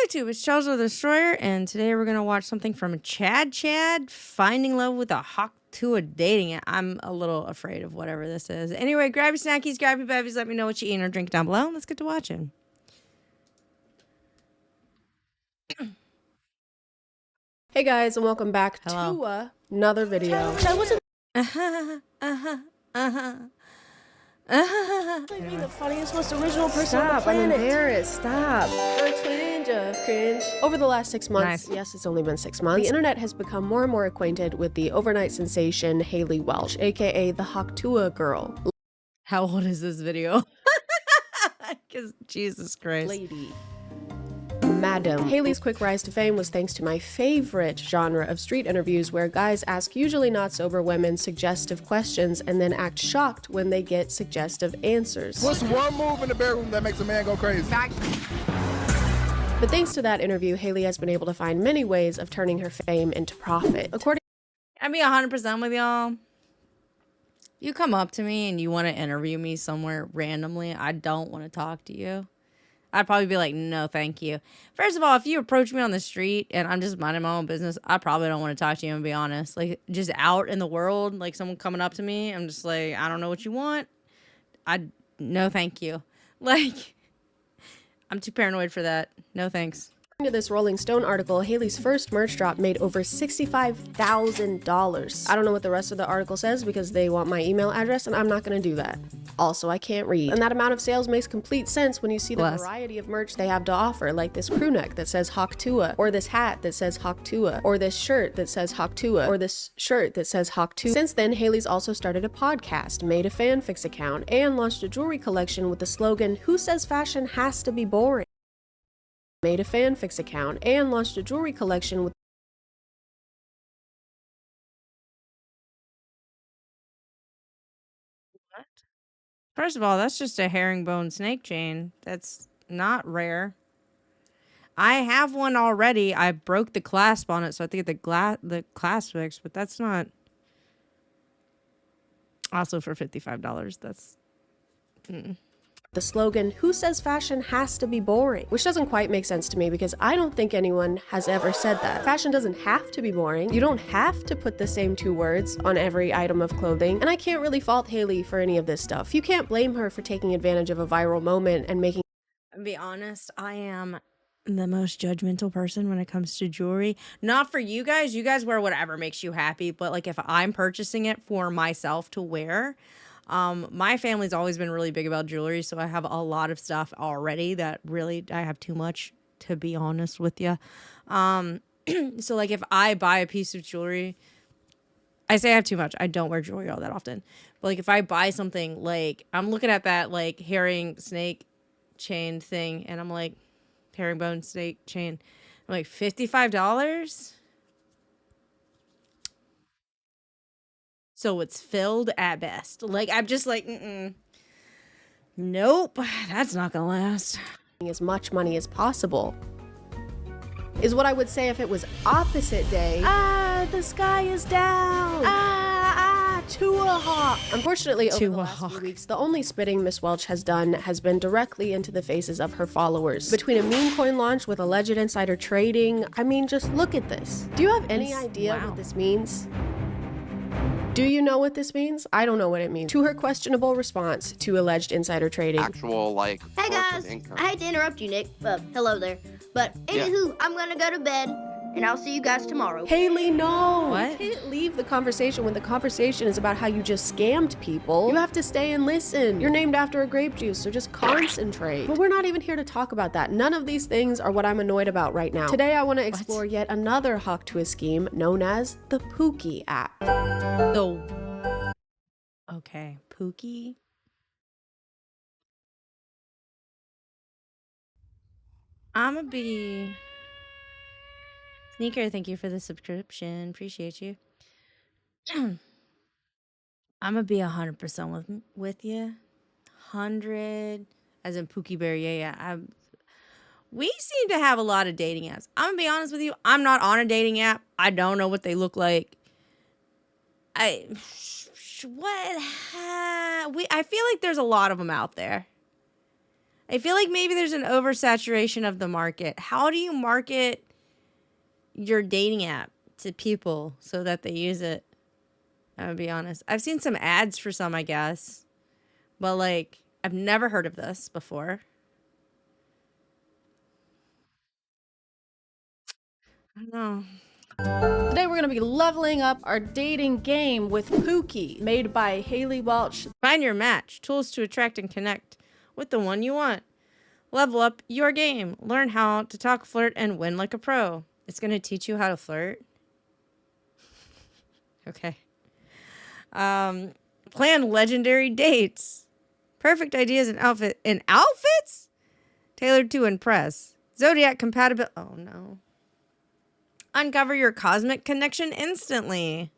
YouTube? It's Charles the Destroyer, and today we're gonna watch something from Chad Finding Love with a Hawk Tuah Dating It. I'm a little afraid of whatever this is. Anyway, grab your snackies, grab your bevies, let me know what you eat or drink down below, and let's get to watching. Hey guys, and welcome back Hello. to another video. Maybe the funniest, most original person on the planet. I'm embarrassed. Stop. A twinge of cringe. Over the last 6 months, yes, it's only been 6 months, the internet has become more and more acquainted with the overnight sensation Haley Welch, aka the Hawk Tuah girl. How old is this video? Because Jesus Christ. Lady. Madam. Haley's quick rise to fame was thanks to my favorite genre of street interviews where guys ask usually not sober women suggestive questions and then act shocked when they get suggestive answers. What's one move in the bedroom that makes a man go crazy? But thanks to that interview, Haley has been able to find many ways of turning her fame into profit. According I'll be 100% with y'all. You come up to me and you want to interview me somewhere randomly, I don't want to talk to you. I'd probably be like, no, thank you. First of all, if you approach me on the street and I'm just minding my own business, I probably don't want to talk to you, and be honest. Like, just out in the world, like someone coming up to me, I'm just like, I don't know what you want. No, thank you. Like, I'm too paranoid for that. No, thanks. to this Rolling Stone article, Haley's first merch drop made over $65,000. I don't know what the rest of the article says because they want my email address, and I'm not going to do that. Also, I can't read. And that amount of sales makes complete sense when you see the variety of merch they have to offer, like this crew neck that says Hawk Tuah, or this hat that says Hawk Tuah, or this shirt that says Hawk Tuah, or this shirt that says Hawk Tuah. Since then, Haley's also started a podcast, made a fanfics account, and launched a jewelry collection with the slogan, "Who says fashion has to be boring?" Made a fanfics account, and launched a jewelry collection with What? First of all, that's just a herringbone snake chain. That's not rare. I have one already. I broke the clasp on it, so I have to get the clasp fixed, but that's not... Also for $55, that's... the slogan, "Who says fashion has to be boring?" Which doesn't quite make sense to me because I don't think anyone has ever said that. Fashion doesn't have to be boring. You don't have to put the same two words on every item of clothing. And I can't really fault Haley for any of this stuff. You can't blame her for taking advantage of a viral moment and making... I'll be honest, I am the most judgmental person when it comes to jewelry. Not for you guys. You guys wear whatever makes you happy. But like if I'm purchasing it for myself to wear... my family's always been really big about jewelry, so I have a lot of stuff already that really, I have too much, to be honest with you. So like if I buy a piece of jewelry, I say I have too much. I don't wear jewelry all that often. But like if I buy something, like I'm looking at that like herring snake chain thing, and I'm like, herringbone snake chain. I'm like, $55? So it's filled at best. Like, I'm just like, nope, that's not gonna last. as much money as possible. Is what I would say if it was opposite day. Ah, the sky is down. Tuah Hawk. Unfortunately, over the last few weeks, the only spitting Miss Welch has done has been directly into the faces of her followers. Between a meme coin launch with alleged insider trading, I mean, just look at this. Do you have any idea what this means? Do you know what this means? I don't know what it means. To her questionable response to alleged insider trading. Actual, like, hey guys, I hate to interrupt you, Nick. Hello there. But anywho, I'm gonna go to bed, and I'll see you guys tomorrow. Haley, no! What? You can't leave the conversation when the conversation is about how you just scammed people. You have to stay and listen. You're named after a grape juice, so just concentrate. But we're not even here to talk about that. None of these things are what I'm annoyed about right now. Today, I want to explore yet another Hawk Tuah scheme known as the Pooky app. Okay, Pooky. I'ma be... Sneaker, thank you for the subscription. Appreciate you. I'ma be 100% with you. 100, as in Pookie Bear, yeah. We seem to have a lot of dating apps. I'm gonna be honest with you. I'm not on a dating app. I don't know what they look like. I feel like there's a lot of them out there. I feel like maybe there's an oversaturation of the market. How do you market your dating app to people so that they use it? I would be honest. I've seen some ads for some, I guess. But, like, I've never heard of this before. I don't know. Today we're going to be leveling up our dating game with Pooky, made by Haley Welch. Find your match. Tools to attract and connect with the one you want. Level up your game. Learn how to talk, flirt, and win like a pro. It's going to teach you how to flirt. Okay. Plan legendary dates. Perfect ideas and outfits tailored to impress. Zodiac compatibility. Oh no. Uncover your cosmic connection instantly.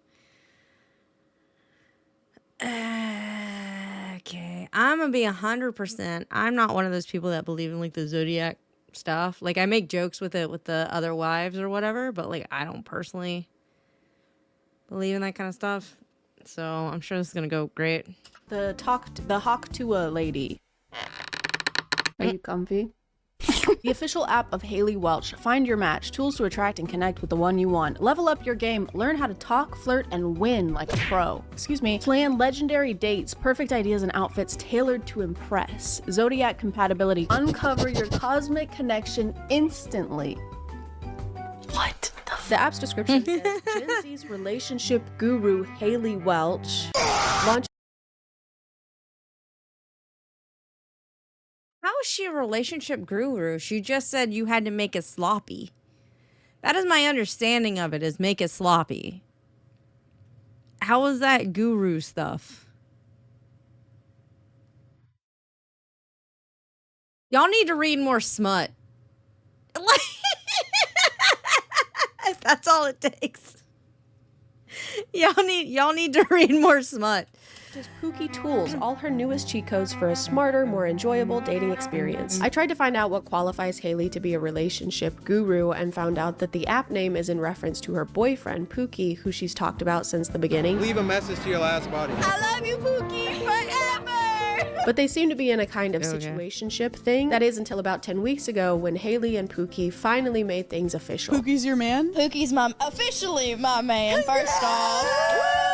Okay, I'm gonna be 100%. I'm not one of those people that believe in like the zodiac stuff. Like I make jokes with it with the other wives or whatever, but like I don't personally believe in that kind of stuff. So I'm sure this is gonna go great. The Hawk Tuah lady. Are you comfy? The official app of Haley Welch. Find your match. Tools to attract and connect with the one you want. Level up your game. Learn how to talk, flirt, and win like a pro. Excuse me. Plan legendary dates. Perfect ideas and outfits tailored to impress. Zodiac compatibility. Uncover your cosmic connection instantly. What the app's description says Gen Z's relationship guru Haley Welch launched. How is she a relationship guru? She just said you had to make it sloppy. That is my understanding of it, is make it sloppy. How is that guru stuff? Y'all need to read more smut. That's all it takes. Y'all need to read more smut. Just Pooky Tools, all her newest cheat codes for a smarter, more enjoyable dating experience. I tried to find out what qualifies Haley to be a relationship guru and found out that the app name is in reference to her boyfriend, Pooky, who she's talked about since the beginning. Leave a message to your last body. I love you, Pooky, forever! But they seem to be in a kind of situationship thing. That is until about 10 weeks ago when Haley and Pooky finally made things official. Pooky's your man? Pookie's officially my man, first off.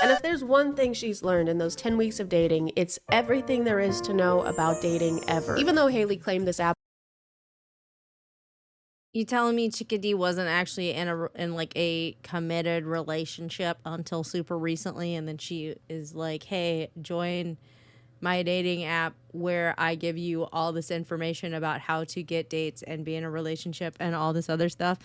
And if there's one thing she's learned in those 10 weeks of dating, it's everything there is to know about dating ever. Even though Haley claimed this app. You telling me Chickadee wasn't actually in like a committed relationship until super recently, and then she is like, hey, join my dating app where I give you all this information about how to get dates and be in a relationship and all this other stuff.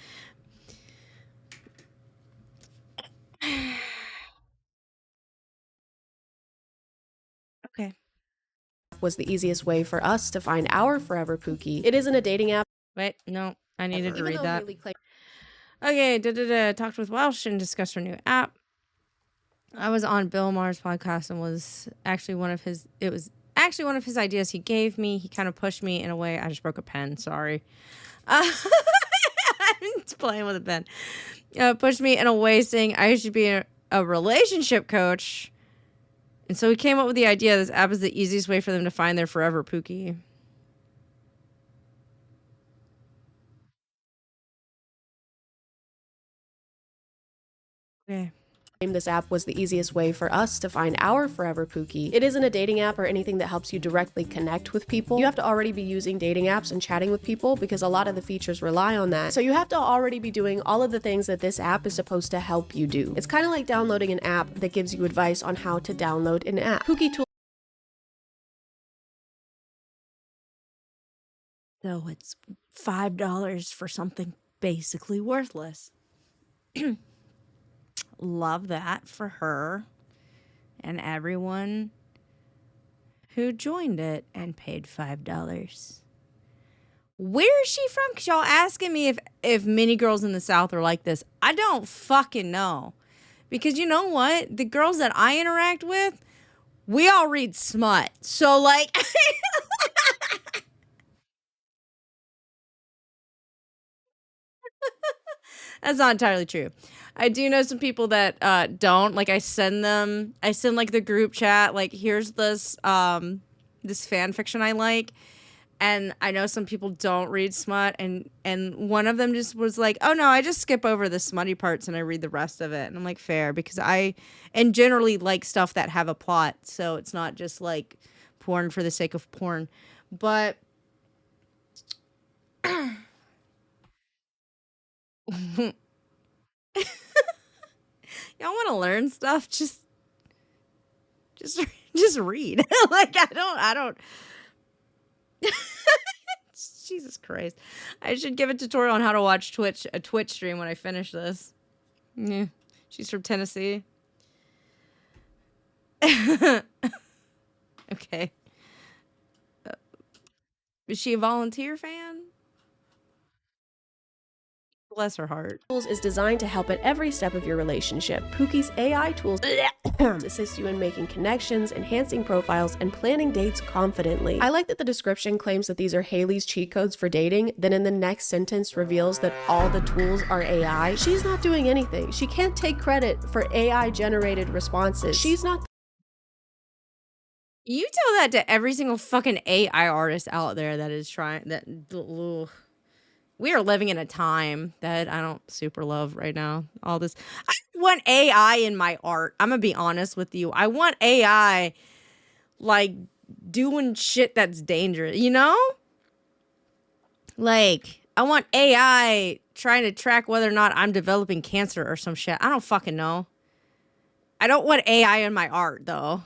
Okay. Was the easiest way for us to find our forever Pooky. It isn't a dating app. Wait, no, I needed to read that. Haley claimed Okay, talked with Welsh and discussed her new app. I was on Bill Maher's podcast and was actually one of his ideas he gave me. He kind of pushed me in a way. I just broke a pen, sorry. I'm just playing with a pen. Pushed me in a way saying I should be a relationship coach. And so we came up with the idea this app is the easiest way for them to find their forever Pooky. Okay. this app was the easiest way for us to find our forever Pooky. It isn't a dating app or anything that helps you directly connect with people. You have to already be using dating apps and chatting with people because a lot of the features rely on that. So you have to already be doing all of the things that this app is supposed to help you do. It's kind of like downloading an app that gives you advice on how to download an app. Pooky Tool. So it's $5 for something basically worthless. Love that for her and everyone who joined it and paid $5. Where is she from? Because y'all asking me if many girls in the South are like this. I don't fucking know. Because you know what? The girls that I interact with, we all read smut. So like... That's not entirely true. I do know some people that don't. Like I send like the group chat, like here's this this fan fiction I like, And I know some people don't read smut, and one of them just was like, "Oh no, I just skip over the smutty parts and I read the rest of it." And I'm like, "Fair," because and generally like stuff that have a plot, so it's not just like porn for the sake of porn. But y'all want to learn stuff, just just read. Like I don't Jesus Christ. I should give a tutorial on how to watch a Twitch stream when I finish this. Yeah. She's from Tennessee. Okay. Is she a volunteer fan? Bless her heart. Tools is designed to help at every step of your relationship. Pooky's AI tools assist you in making connections, enhancing profiles, and planning dates confidently. I like that the description claims that these are Haley's cheat codes for dating, then in the next sentence reveals that all the tools are AI. She's not doing anything. She can't take credit for AI-generated responses. She's not. You tell that to every single fucking AI artist out there that is trying that. Ugh. We are living in a time that I don't super love right now. All this. I want AI in my art. I'm going to be honest with you. I want AI like doing shit that's dangerous, you know? Like, I want AI trying to track whether or not I'm developing cancer or some shit. I don't fucking know. I don't want AI in my art, though.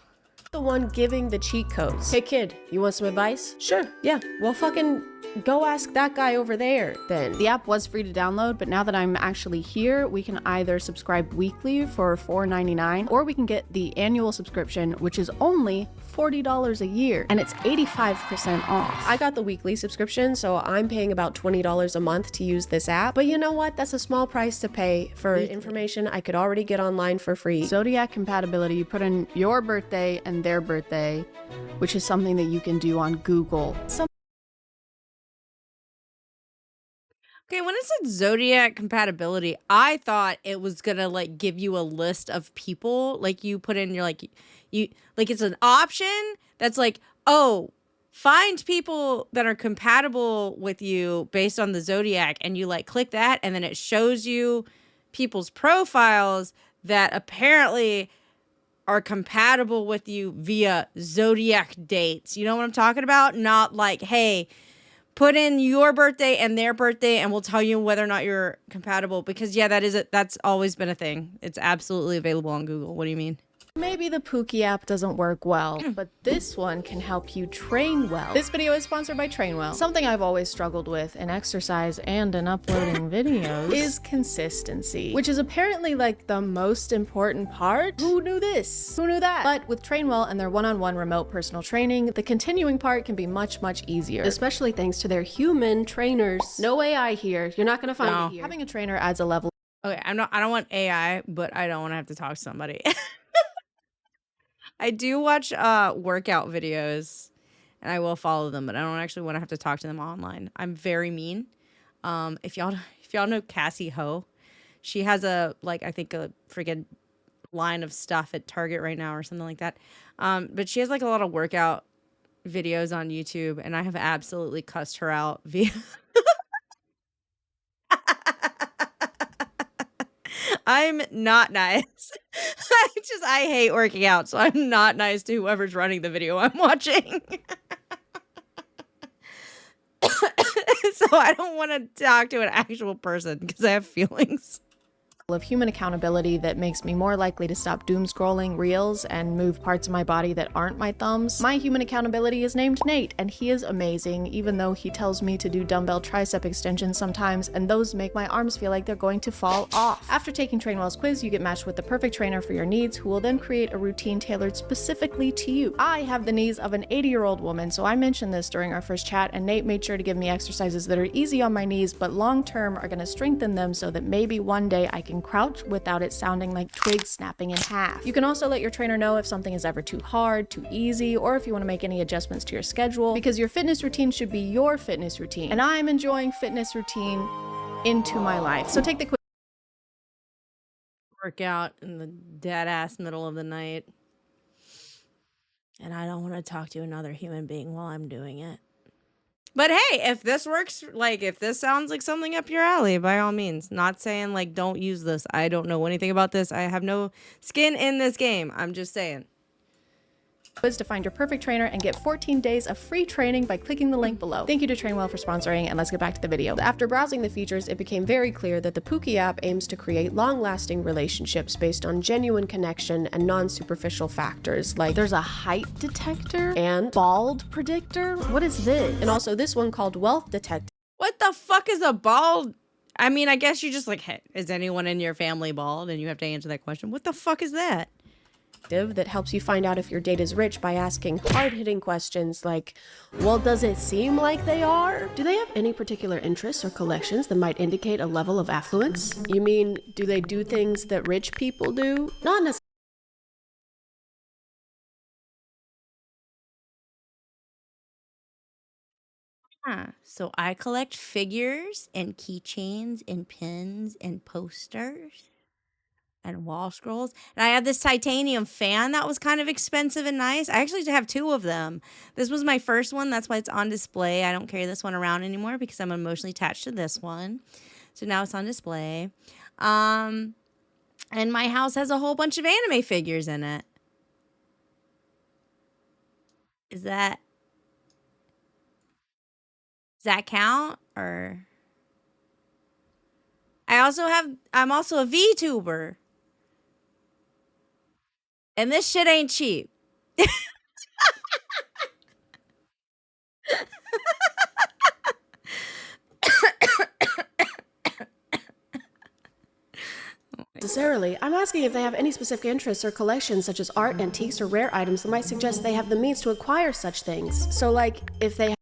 The one giving the cheat codes. Hey kid, you want some advice? Sure, yeah. Well, fucking go ask that guy over there then. The app was free to download, but now that I'm actually here, we can either subscribe weekly for $4.99, or we can get the annual subscription, which is only $40 a year, and it's 85% off. I got the weekly subscription, so I'm paying about $20 a month to use this app. But you know what? That's a small price to pay for information I could already get online for free. Zodiac compatibility, you put in your birthday and their birthday, which is something that you can do on Google. Okay, when it said Zodiac compatibility, I thought it was gonna like give you a list of people. Like you put in you like it's an option that's like, oh, find people that are compatible with you based on the Zodiac, and you like click that, and then it shows you people's profiles that apparently are compatible with you via Zodiac dates. You know what I'm talking about? Not like, hey, put in your birthday and their birthday and we'll tell you whether or not you're compatible. Because yeah, that's always been a thing. It's absolutely available on Google. What do you mean? Maybe the Pooky app doesn't work well, but this one can help you train well. This video is sponsored by Trainwell. Something I've always struggled with in exercise and in uploading videos is consistency, which is apparently like the most important part. Who knew this? Who knew that? But with Trainwell and their one-on-one remote personal training, the continuing part can be much, much easier. Especially thanks to their human trainers. No AI here. You're not gonna find it here. Having a trainer adds a level. Okay, I don't want AI, but I don't want to have to talk to somebody. I do watch workout videos, and I will follow them, but I don't actually want to have to talk to them online. I'm very mean. If y'all know Cassie Ho, she has I think a freaking line of stuff at Target right now or something like that. But she has like a lot of workout videos on YouTube, and I have absolutely cussed her out via. I'm not nice. I hate working out, so I'm not nice to whoever's running the video I'm watching. So I don't want to talk to an actual person because I have feelings. Of human accountability that makes me more likely to stop doom scrolling reels and move parts of my body that aren't my thumbs. My human accountability is named Nate, and he is amazing, even though he tells me to do dumbbell tricep extensions sometimes, and those make my arms feel like they're going to fall off. After taking Trainwell's quiz, you get matched with the perfect trainer for your needs, who will then create a routine tailored specifically to you. I have the knees of an 80-year-old woman, so I mentioned this during our first chat, and Nate made sure to give me exercises that are easy on my knees, but long-term are going to strengthen them so that maybe one day I can crouch without it sounding like twigs snapping in half. You can also let your trainer know if something is ever too hard, too easy, or if you want to make any adjustments to your schedule, because your fitness routine should be your fitness routine. And I'm enjoying fitness routine into my life. So take the quick Workout in the dead ass middle of the night. And I don't want to talk to another human being while I'm doing it. But hey, if this works, like if this sounds like something up your alley, by all means. Not saying like don't use this. I don't know anything about this. I have no skin in this game. I'm just saying. Quiz to find your perfect trainer and get 14 days of free training by clicking the link below. Thank you to Trainwell for sponsoring, and let's get back to the video. After browsing the features, it became very clear that the Pooky app aims to create long-lasting relationships based on genuine connection and non-superficial factors, like there's a height detector and bald predictor. What is this? And also this one called wealth detector. What the fuck is a bald? I mean, I guess you just like, hey, is anyone in your family bald? And you have to answer that question. What the fuck is that? That helps you find out if your date is rich by asking hard-hitting questions like, well, does it seem like they are? Do they have any particular interests or collections that might indicate a level of affluence? You mean, do they do things that rich people do? Not necessarily. So I collect figures and keychains and pins and posters and wall scrolls. And I have this titanium fan that was kind of expensive and nice. I actually have 2 of them. This was my first one. That's why it's on display. I don't carry this one around anymore because I'm emotionally attached to this one. So now it's on display. And my house has a whole bunch of anime figures in it. Does that count? Or I'm also a VTuber. And this shit ain't cheap. Necessarily. I'm asking if they have any specific interests or collections such as art, antiques, or rare items that might suggest they have the means to acquire such things. So like, if they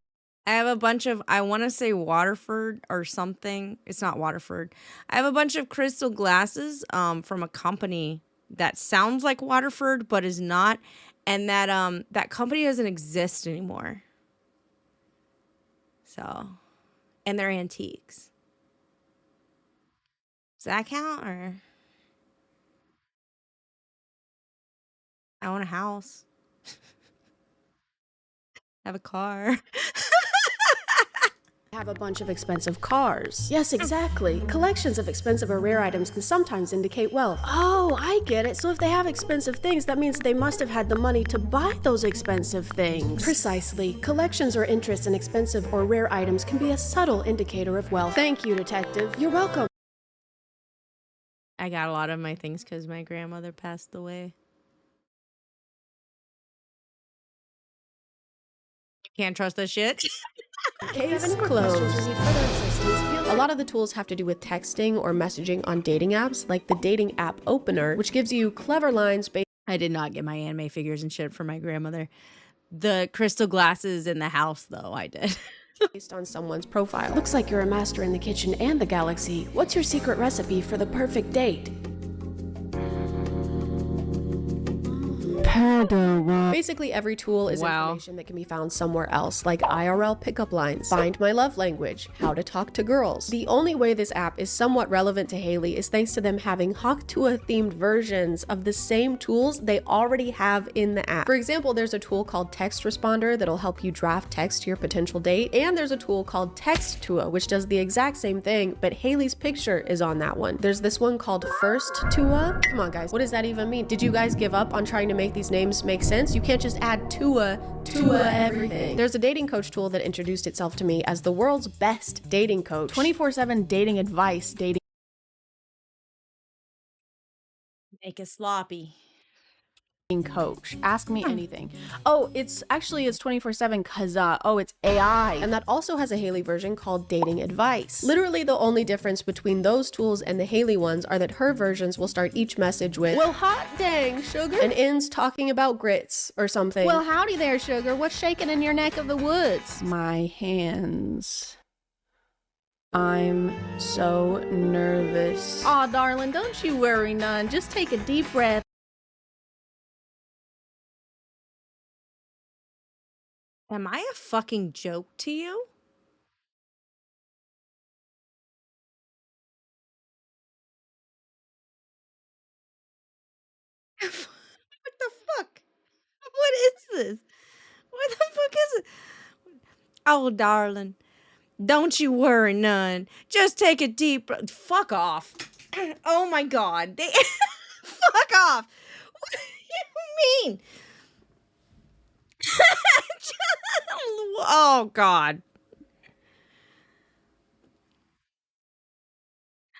I have a bunch of, I want to say Waterford or something. It's not Waterford. I have a bunch of crystal glasses from a company that sounds like Waterford but is not, and that company doesn't exist anymore. So, and they're antiques. Does that count? Or I own a house. I have a car. have a bunch of expensive cars. Yes, exactly. Collections of expensive or rare items can sometimes indicate wealth. Oh, I get it. So if they have expensive things, that means they must have had the money to buy those expensive things. Precisely. Collections or interests in expensive or rare items can be a subtle indicator of wealth. Thank you, detective. You're welcome. I got a lot of my things because my grandmother passed away. Can't trust this shit. Case closed. A lot of the tools have to do with texting or messaging on dating apps, like the dating app opener, which gives you clever lines based. I did not get my anime figures and shit from my grandmother. The crystal glasses in the house, though, I did. Based on someone's profile. Looks like you're a master in the kitchen and the galaxy. What's your secret recipe for the perfect date? Basically, every tool is information that can be found somewhere else, like IRL pickup lines, find my love language, how to talk to girls. The only way this app is somewhat relevant to Haley is thanks to them having Tuah themed versions of the same tools they already have in the app. For example, there's a tool called Text Responder that'll help you draft text to your potential date, and there's a tool called Text Tuah, which does the exact same thing, but Haley's picture is on that one. There's this one called First Tuah. Come on, guys, what does that even mean? Did you guys give up on trying to make these names make sense? You can't just add Tuah everything. There's a dating coach tool that introduced itself to me as the world's best dating coach. 24/7 dating advice, dating Make it sloppy. coach. Ask me anything. Oh, it's 24/7 because it's AI. And that also has a Haley version called Dating Advice. Literally the only difference between those tools and the Haley ones are that her versions will start each message with, well, hot dang, sugar, and ends talking about grits or something. Well, howdy there, sugar. What's shaking in your neck of the woods? My hands. I'm so nervous. Aw, darling, don't you worry none. Just take a deep breath. Am I a fucking joke to you? What the fuck? What is this? What the fuck is it? Oh, darling, don't you worry none. Just take a deep breath. Fuck off. Oh my God. Fuck off. What do you mean? Oh God.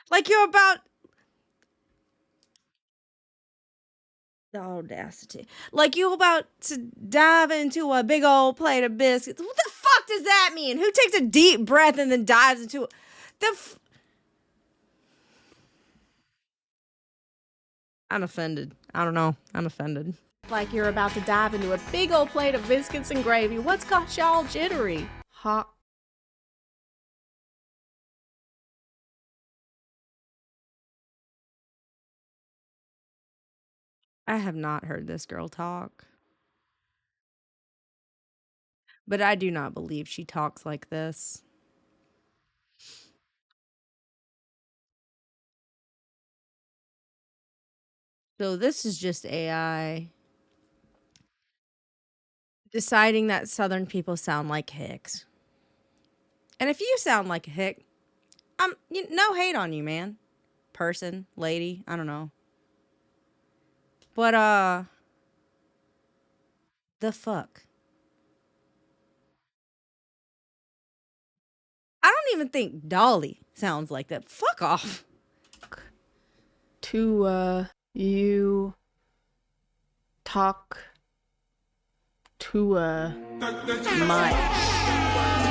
Like you're about the audacity. Like you about to dive into a big old plate of biscuits. What the fuck does that mean? Who takes a deep breath and then dives into it? I'm offended. I don't know. I'm offended. Like you're about to dive into a big old plate of biscuits and gravy. What's got y'all jittery? Hot. I have not heard this girl talk. But I do not believe she talks like this. So this is just AI deciding that Southern people sound like hicks. And if you sound like a hick, no hate on you, man. Person, lady, I don't know. But the fuck? I don't even think Dolly sounds like that. Fuck off. You talk much.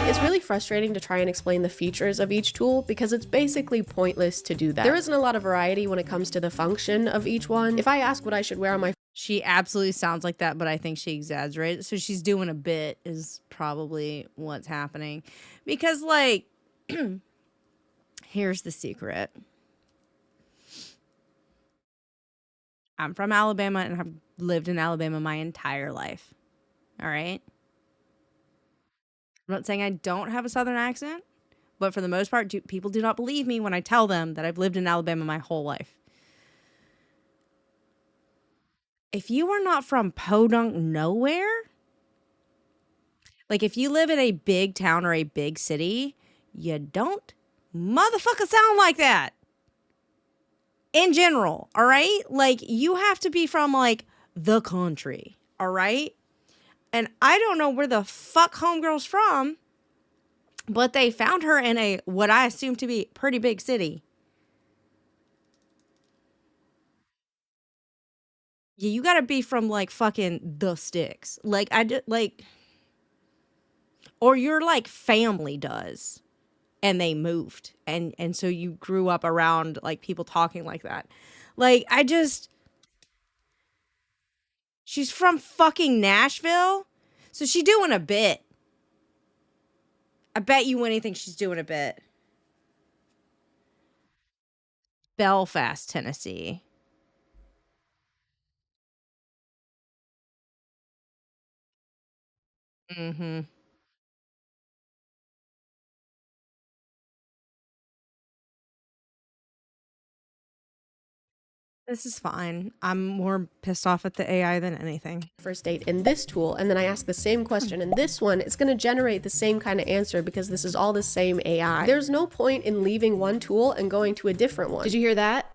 It's really frustrating to try and explain the features of each tool because it's basically pointless to do that. There isn't a lot of variety when it comes to the function of each one. If I ask what I should wear on my She absolutely sounds like that, but I think she exaggerated. So she's doing a bit is probably what's happening. Because, like, here's the secret. I'm from Alabama and have lived in Alabama my entire life. All right? I'm not saying I don't have a Southern accent, but for the most part, people do not believe me when I tell them that I've lived in Alabama my whole life. If you are not from podunk nowhere, like if you live in a big town or a big city, you don't motherfucker sound like that. In general, all right? Like you have to be from like the country, all right? And I don't know where the fuck homegirl's from, but they found her in a what I assume to be pretty big city. Yeah, you gotta be from like fucking the sticks. Like or your like family does. And they moved. And so you grew up around like people talking like that. Like she's from fucking Nashville. So she doing a bit. I bet you anything she's doing a bit. Belfast, Tennessee. Mm-hmm. This is fine. I'm more pissed off at the AI than anything. first date in this tool, and then I ask the same question in this one, it's going to generate the same kind of answer because this is all the same AI. There's no point in leaving one tool and going to a different one. Did you hear that?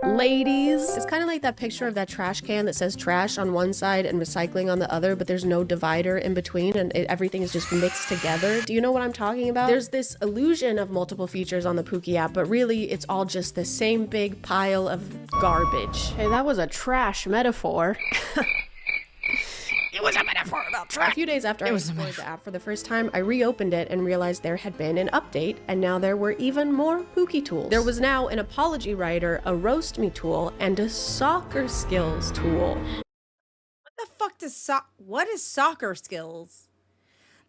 Ladies. It's kind of like that picture of that trash can that says trash on one side and recycling on the other, but there's no divider in between and everything is just mixed together. Do you know what I'm talking about? There's this illusion of multiple features on the Pooky app, but really it's all just the same big pile of garbage. Hey, that was a trash metaphor. It was a metaphor about trash. A few days after I explored the app for the first time, I reopened it and realized there had been an update, and now there were even more Pooky tools. There was now an apology writer, a roast me tool, and a soccer skills tool. What the fuck does what is soccer skills?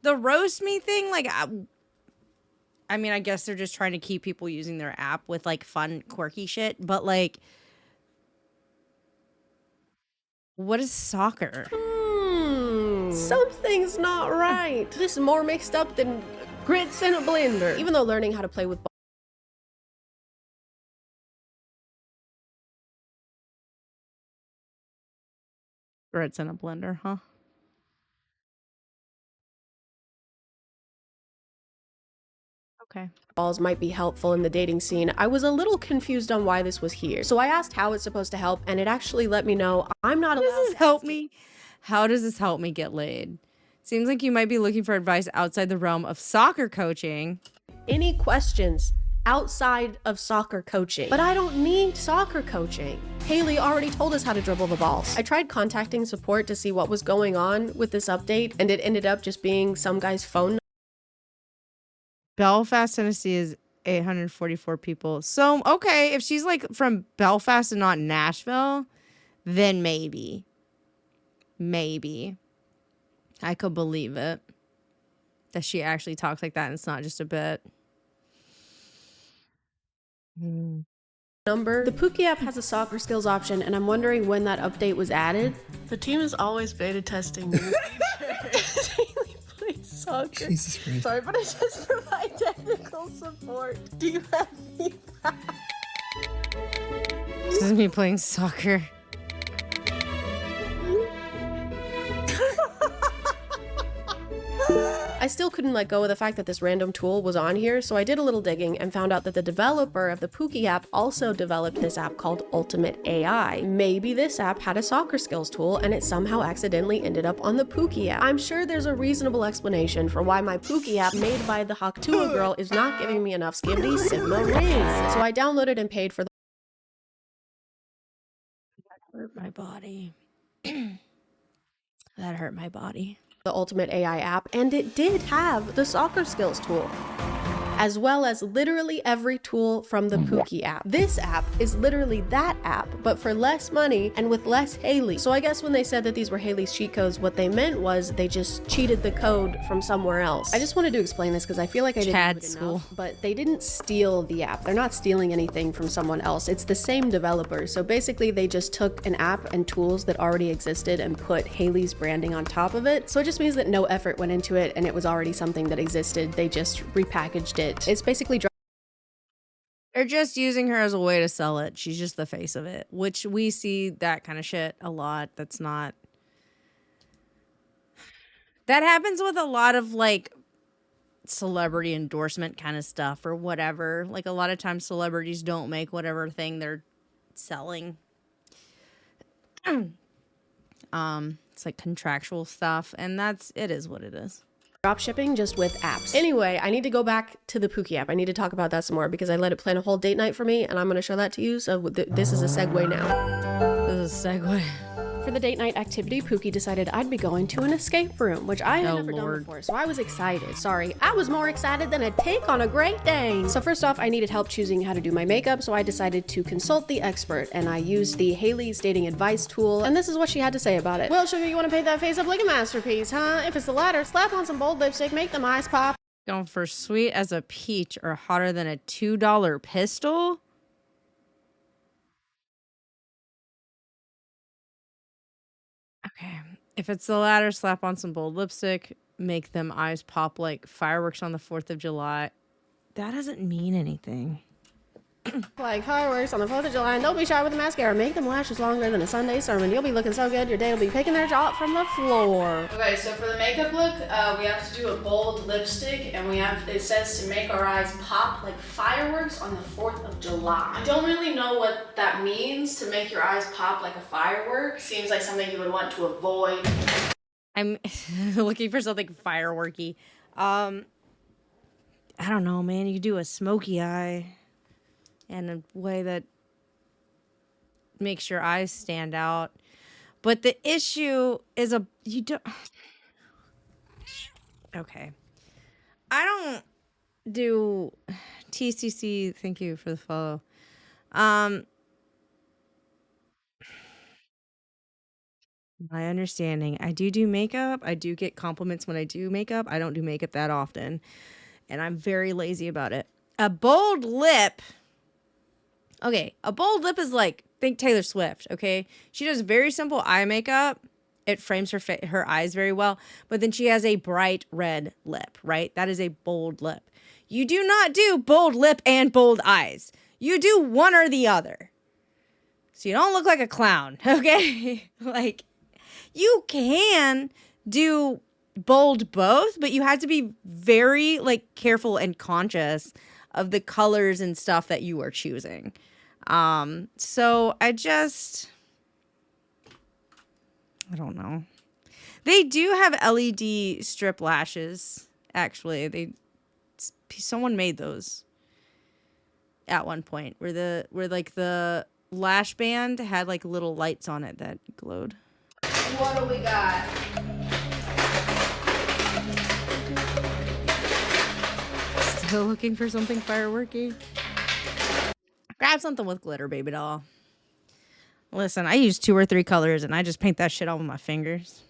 The roast me thing, like I mean, I guess they're just trying to keep people using their app with like fun, quirky shit, but like what is soccer? Something's not right. This is more mixed up than grits in a blender. Even though learning how to play with Grits in a blender, huh? Okay. balls might be helpful in the dating scene, I was a little confused on why this was here. So I asked how it's supposed to help, and it actually let me know I'm not allowed Does this to help ask me? How does this help me get laid? Seems like you might be looking for advice outside the realm of soccer coaching. any questions outside of soccer coaching. But I don't need soccer coaching. Haley already told us how to dribble the balls. I tried contacting support to see what was going on with this update, and it ended up just being some guy's phone Belfast, Tennessee is 844 people. So, okay, if she's like from Belfast and not Nashville, then maybe. Maybe. I could believe it. That she actually talks like that and it's not just a bit. number. The Pooky app has a soccer skills option, and I'm wondering when that update was added. The team is always beta testing. Haley plays soccer. Jesus Christ. Sorry, but I just provide technical support. Do you have feedback? This is me playing soccer. I still couldn't let go of the fact that this random tool was on here, so I did a little digging and found out that the developer of the Pooky app also developed this app called Ultimate AI. Maybe this app had a soccer skills tool and it somehow accidentally ended up on the Pooky app. I'm sure there's a reasonable explanation for why my Pooky app made by the Tuah girl is not giving me enough skibbity sigma rings. So I downloaded and paid for the Hurt my body. That hurt my body. Ultimate AI app, and it did have the soccer skills tool, as well as literally every tool from the Pooky app. This app is literally that app, but for less money and with less Haley. So I guess when they said that these were Haley's cheat codes, what they meant was they just cheated the code from somewhere else. I just wanted to explain this because I feel like I didn't Chad do it school. enough, but they didn't steal the app. They're not stealing anything from someone else. It's the same developer. So basically they just took an app and tools that already existed and put Haley's branding on top of it. So it just means that no effort went into it and it was already something that existed. They just repackaged it. It's basically They're just using her as a way to sell it. She's just the face of it, which we see that kind of shit a lot. That's not... That happens with a lot of, like, celebrity endorsement kind of stuff or whatever. Like, a lot of times celebrities don't make whatever thing they're selling. It's like contractual stuff, and it is what it is. drop shipping just with apps. Anyway, I need to go back to the Pooky app. I need to talk about that some more because I let it plan a whole date night for me, and I'm going to show that to you. So this is a segue now. This is a segue. For the date night activity, Pooky decided I'd be going to an escape room, which I had never done before, so I was excited. Sorry, I was more excited than a take on a Great Dane. So first off, I needed help choosing how to do my makeup, so I decided to consult the expert, and I used the Haley's dating advice tool, and this is what she had to say about it. Well, sugar, you want to paint that face up like a masterpiece, huh? If it's the latter, slap on some bold lipstick, make them eyes pop. Going for sweet as a peach or hotter than a $2 pistol? Okay. If it's the latter, slap on some bold lipstick, make them eyes pop like fireworks on the 4th of July. That doesn't mean anything. Like fireworks on the 4th of July, and don't be shy with the mascara. Make them lashes longer than a Sunday sermon. You'll be looking so good, your day will be picking their jaw up from the floor. Okay, so for the makeup look, we have to do a bold lipstick, and it says to make our eyes pop like fireworks on the 4th of July. I don't really know what that means, to make your eyes pop like a firework. Seems like something you would want to avoid. I'm looking for something fireworky. I don't know, man. You could do a smoky eye in a way that makes your eyes stand out. But the issue is you don't... Okay. I don't do TCC. Thank you for the follow. My understanding, I do makeup. I do get compliments when I do makeup. I don't do makeup that often, and I'm very lazy about it. A bold lip. Okay, a bold lip is like, think Taylor Swift, okay? She does very simple eye makeup. It frames her eyes very well, but then she has a bright red lip, right? That is a bold lip. You do not do bold lip and bold eyes. You do one or the other. So you don't look like a clown, okay? Like, you can do bold both, but you had to be very like careful and conscious of the colors and stuff that you are choosing. So I don't know. They do have LED strip lashes. Actually, someone made those at one point where like the lash band had like little lights on it that glowed. What do we got? Still looking for something fireworky. Grab something with glitter, baby doll. Listen, I use 2 or 3 colors and I just paint that shit on with my fingers.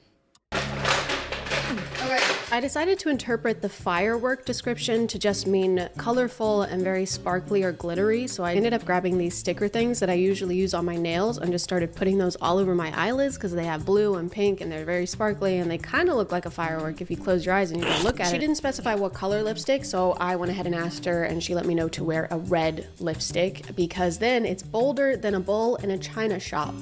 I decided to interpret the firework description to just mean colorful and very sparkly or glittery, so I ended up grabbing these sticker things that I usually use on my nails and just started putting those all over my eyelids because they have blue and pink and they're very sparkly and they kind of look like a firework if you close your eyes and you can look at it. She didn't specify what color lipstick, so I went ahead and asked her and she let me know to wear a red lipstick because then it's bolder than a bull in a china shop.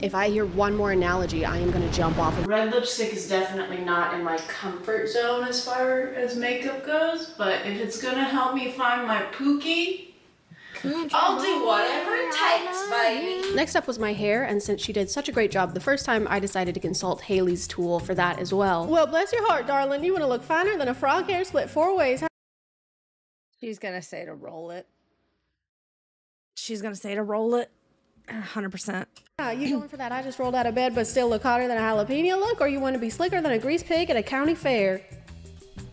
If I hear one more analogy, I am gonna jump off. Red lipstick is definitely not in my comfort zone as far as makeup goes, but if it's gonna help me find my Pooky, I'll do whatever it takes, baby. Next up was my hair, and since she did such a great job the first time, I decided to consult Haley's tool for that as well. Well, bless your heart, darling. You want to look finer than a frog hair split 4 ways. She's gonna say to roll it. 100%. You going for that I just rolled out of bed but still look hotter than a jalapeno look, or you want to be slicker than a grease pig at a county fair?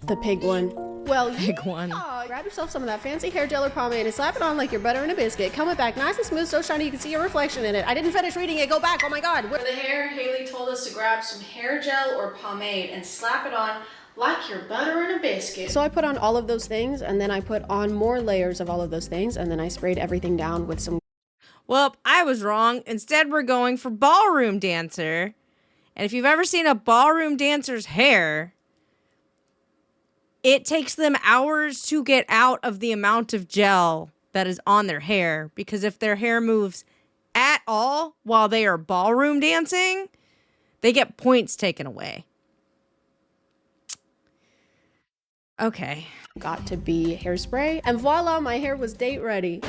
The pig one. Well, Pig one. Grab yourself some of that fancy hair gel or pomade and slap it on like you're butter in a biscuit. Comb it back nice and smooth so shiny you can see your reflection in it. I didn't finish reading it. Go back. Oh my god. For the hair, Haley told us to grab some hair gel or pomade and slap it on like you're butter in a biscuit. So I put on all of those things and then I put on more layers of all of those things and then I sprayed everything down with some. Well, I was wrong. Instead, we're going for ballroom dancer. And if you've ever seen a ballroom dancer's hair, it takes them hours to get out of the amount of gel that is on their hair. Because if their hair moves at all while they are ballroom dancing, they get points taken away. Okay. Got to be hairspray. And voila, my hair was date ready.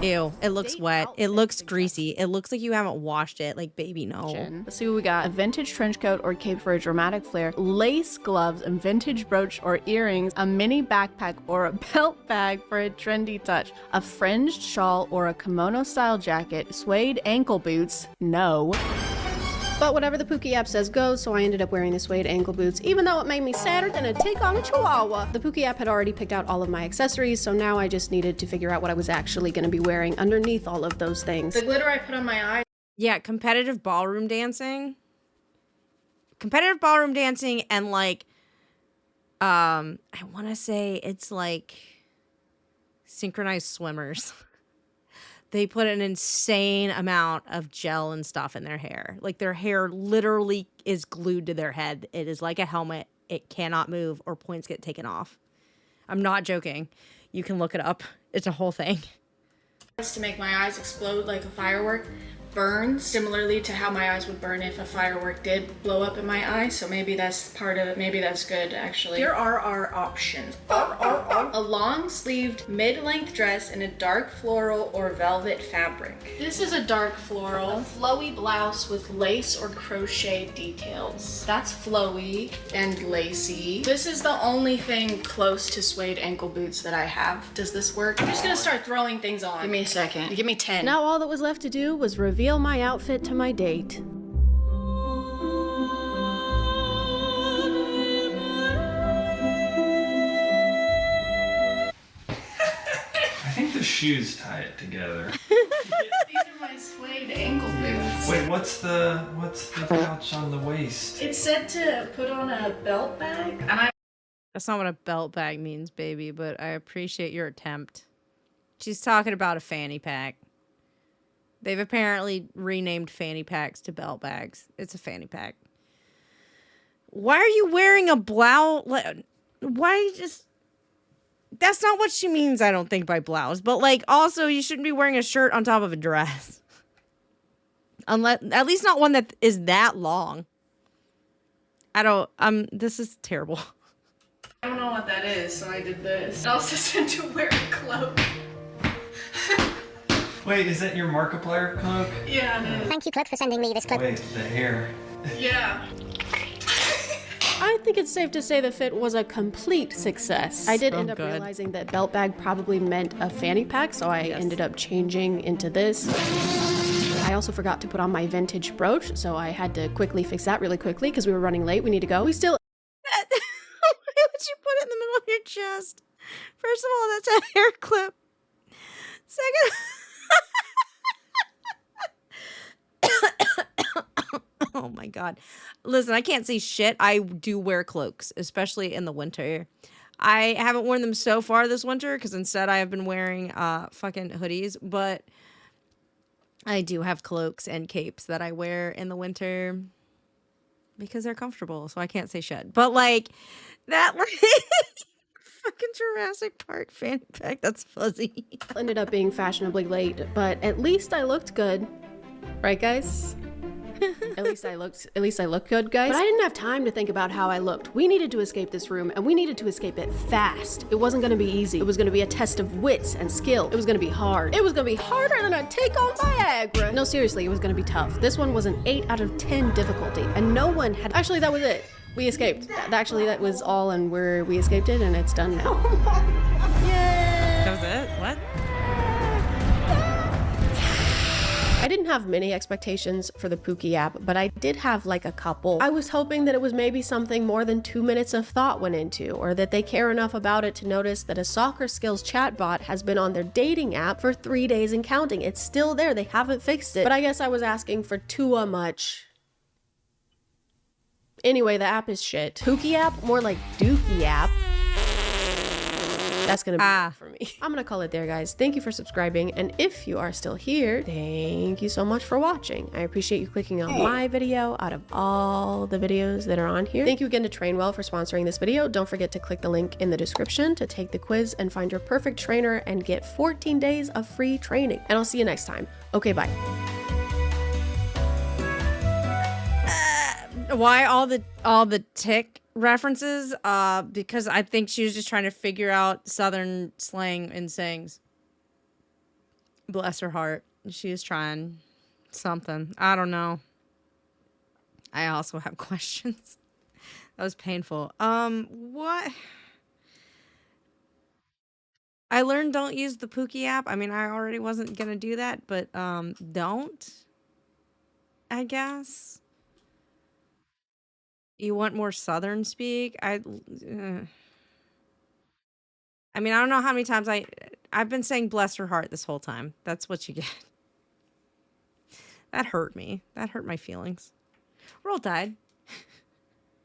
Ew, it looks wet. It looks greasy. It looks like you haven't washed it. Like, baby, no. Let's see what we got. A vintage trench coat or cape for a dramatic flair, lace gloves and vintage brooch or earrings, a mini backpack or a belt bag for a trendy touch, a fringed shawl or a kimono style jacket, suede ankle boots, no. But whatever the Pooky app says goes, so I ended up wearing the suede ankle boots, even though it made me sadder than a tick on a chihuahua. The Pooky app had already picked out all of my accessories, so now I just needed to figure out what I was actually going to be wearing underneath all of those things. The glitter I put on my eye. Yeah, competitive ballroom dancing and like, I want to say it's like synchronized swimmers. They put an insane amount of gel and stuff in their hair. Like their hair literally is glued to their head. It is like a helmet. It cannot move or points get taken off. I'm not joking. You can look it up. It's a whole thing. To make my eyes explode like a firework burns similarly to how my eyes would burn if a firework did blow up in my eye. So maybe that's part of it. Maybe that's good actually. Here are our options. A long sleeved mid-length dress in a dark floral or velvet fabric. This is a dark floral, a flowy blouse with lace or crochet details. That's flowy and lacy. This is the only thing close to suede ankle boots that I have. Does this work? I'm just gonna start throwing things on. Give me a second. Give me 10. Now all that was left to do was reveal my outfit to my date. I think the shoes tie it together. These are my suede ankle boots. Wait, what's the pouch on the waist? It said to put on a belt bag, and That's not what a belt bag means, baby, but I appreciate your attempt. She's talking about a fanny pack. They've apparently renamed fanny packs to belt bags. It's a fanny pack. Why are you wearing a blouse? Why just... That's not what she means, I don't think, by blouse. But, like, also, you shouldn't be wearing a shirt on top of a dress. Unless, at least not one that is that long. I don't, this is terrible. I don't know what that is, so I did this. It also said to wear a cloak. Wait, is that your Markiplier cloak? Yeah, it is. Thank you, Clip, for sending me this clip. Wait, the hair. Yeah. I think it's safe to say the fit was a complete success. I did end up realizing that belt bag probably meant a fanny pack, so I ended up changing into this. I also forgot to put on my vintage brooch, so I had to quickly fix that really quickly because we were running late. We need to go. We still... Why would you put it in the middle of your chest? First of all, that's a hair clip. Second... Oh my god. Listen, I can't see shit. I do wear cloaks, especially in the winter. I haven't worn them so far this winter because instead I have been wearing fucking hoodies, but I do have cloaks and capes that I wear in the winter because they're comfortable, so I can't say shit. But like that like fucking Jurassic Park fanny pack, that's fuzzy. ended up being fashionably late, but at least I looked good. Right, guys? At least I looked good, guys. But I didn't have time to think about how I looked. We needed to escape this room, and we needed to escape it fast. It wasn't gonna be easy. It was gonna be a test of wits and skill. It was gonna be hard. It was gonna be harder than a take on Viagra. No, seriously, it was gonna be tough. This one was an 8 out of 10 difficulty, and no one had... Actually, that was it. We escaped. Actually, that was all, and we escaped it, and it's done now. Yay! That was it? What? I didn't have many expectations for the Pooky app, but I did have like a couple. I was hoping that it was maybe something more than 2 minutes of thought went into, or that they care enough about it to notice that a soccer skills chatbot has been on their dating app for 3 days and counting. It's still there, they haven't fixed it. But I guess I was asking for too much. Anyway, the app is shit. Pooky app? More like Dookie app. That's gonna be it for me. I'm gonna call it there, guys. Thank you for subscribing, and if you are still here, thank you so much for watching. I appreciate you clicking on my video out of all the videos that are on here. Thank you again to Trainwell for sponsoring this video. Don't forget to click the link in the description to take the quiz and find your perfect trainer and get 14 days of free training. And I'll see you next time. Okay, bye. Why all the tick references? Because I think she was just trying to figure out Southern slang and sayings. Bless her heart. She was trying something. I don't know. I also have questions. That was painful. What? I learned don't use the Pooky app. I mean, I already wasn't gonna do that, but don't. I guess. You want more Southern speak? I mean, I don't know how many times I've been saying bless her heart this whole time. That's what you get. That hurt me. That hurt my feelings. Roll Tide.